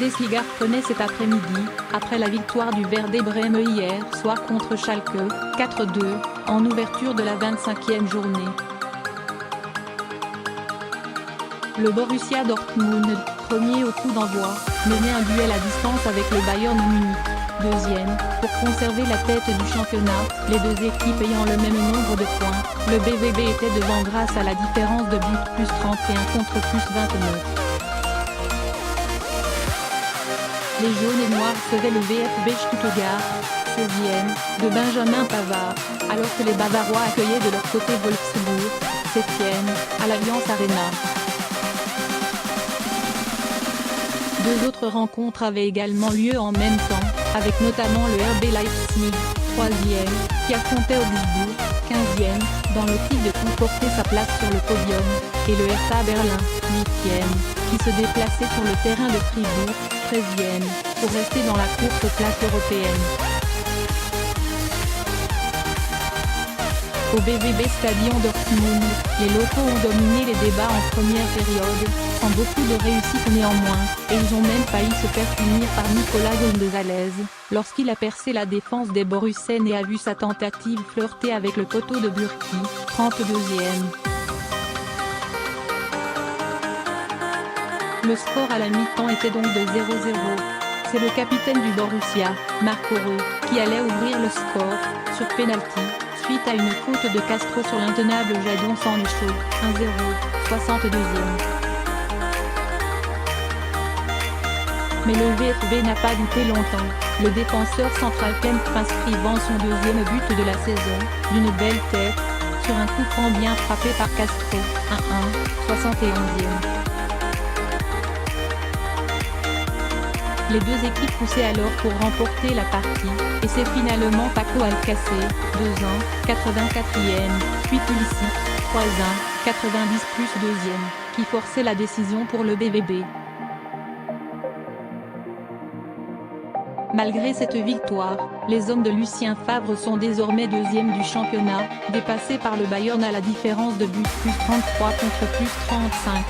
Bundesliga reprenait cet après-midi, après la victoire du Werder Brême hier soir contre Schalke, 4-2, en ouverture de la 25e journée. Le Borussia Dortmund, premier au coup d'envoi, menait un duel à distance avec le Bayern Munich, deuxième, pour conserver la tête du championnat, les deux équipes ayant le même nombre de points. Le BVB était devant grâce à la différence de but plus 31 contre plus 29. Les jaunes et noirs faisaient le VfB Stuttgart, 16e, de Benjamin Pavard, alors que les Bavarois accueillaient de leur côté Wolfsburg, 7e, à l'Allianz Arena. Deux autres rencontres avaient également lieu en même temps, avec notamment le RB Leipzig, 3e, qui affrontait Augsbourg, 15e, dans l'optique de conforter sa place sur le podium, et le Hertha Berlin, 8e, qui se déplaçait sur le terrain de Fribourg, 13e, pour rester dans la course aux places européennes. Au BVB Stadion Dortmund, les locaux ont dominé les débats en première période, sans beaucoup de réussite néanmoins, et ils ont même failli se faire punir par Nicolas Gonzalez, lorsqu'il a percé la défense des Borussen et a vu sa tentative flirter avec le poteau de Burki, 32e. Le score à la mi-temps était donc de 0-0. C'est le capitaine du Borussia, Marco Reus, qui allait ouvrir le score, sur pénalty, suite à une faute de Castro sur l'intenable Jadon Sancho, 1-0, 62e. Mais le VfB n'a pas douté longtemps, le défenseur central Kempf inscrivant son deuxième but de la saison, d'une belle tête, sur un coup franc bien frappé par Castro, 1-1, 71e. Les deux équipes poussaient alors pour remporter la partie, et c'est finalement Paco Alcácer, 2-1, 84e, puis Pulisic, 3-1, 90 plus 2e, qui forçait la décision pour le BVB. Malgré cette victoire, les hommes de Lucien Favre sont désormais deuxièmes du championnat, dépassés par le Bayern à la différence de but plus 33 contre plus 35.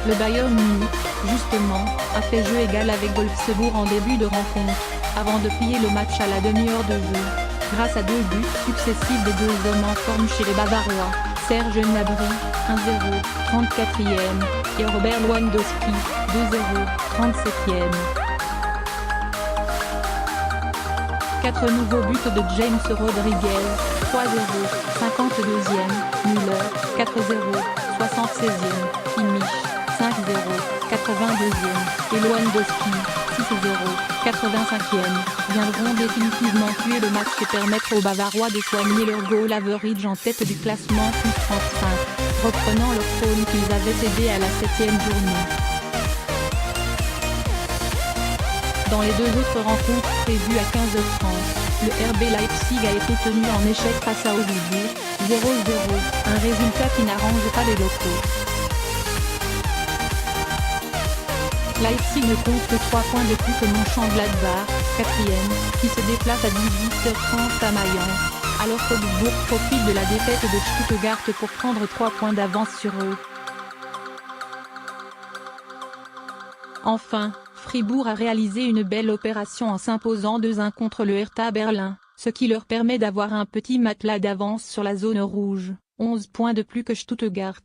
Le Bayern Munich, justement, a fait jeu égal avec Wolfsburg en début de rencontre, avant de plier le match à la demi-heure de jeu, grâce à deux buts successifs des deux hommes en forme chez les Bavarois, Serge Gnabry, 1-0, 34e, et Robert Lewandowski, 2-0, 37e. 4 nouveaux buts de James Rodriguez, 3-0, 52e, Müller, 4-0, 76e, Kimmich, 5-0, 82e, et Lewandowski, 6-0, 85e, viendront définitivement tuer le match et permettre aux Bavarois de soigner leur goal average en tête du classement plus 35, reprenant leur trône qu'ils avaient cédé à la 7e journée. Dans les deux autres rencontres prévues à 15h30, le RB Leipzig a été tenu en échec face à Augsbourg, 0-0, un résultat qui n'arrange pas les locaux. Leipzig ne compte que 3 points de plus que Mönchengladbach, 4e, qui se déplace à 18h30 à Mayence, alors qu'Augsbourg profite de la défaite de Stuttgart pour prendre 3 points d'avance sur eux. Enfin, Fribourg a réalisé une belle opération en s'imposant 2-1 contre le Hertha Berlin, ce qui leur permet d'avoir un petit matelas d'avance sur la zone rouge, 11 points de plus que Stuttgart.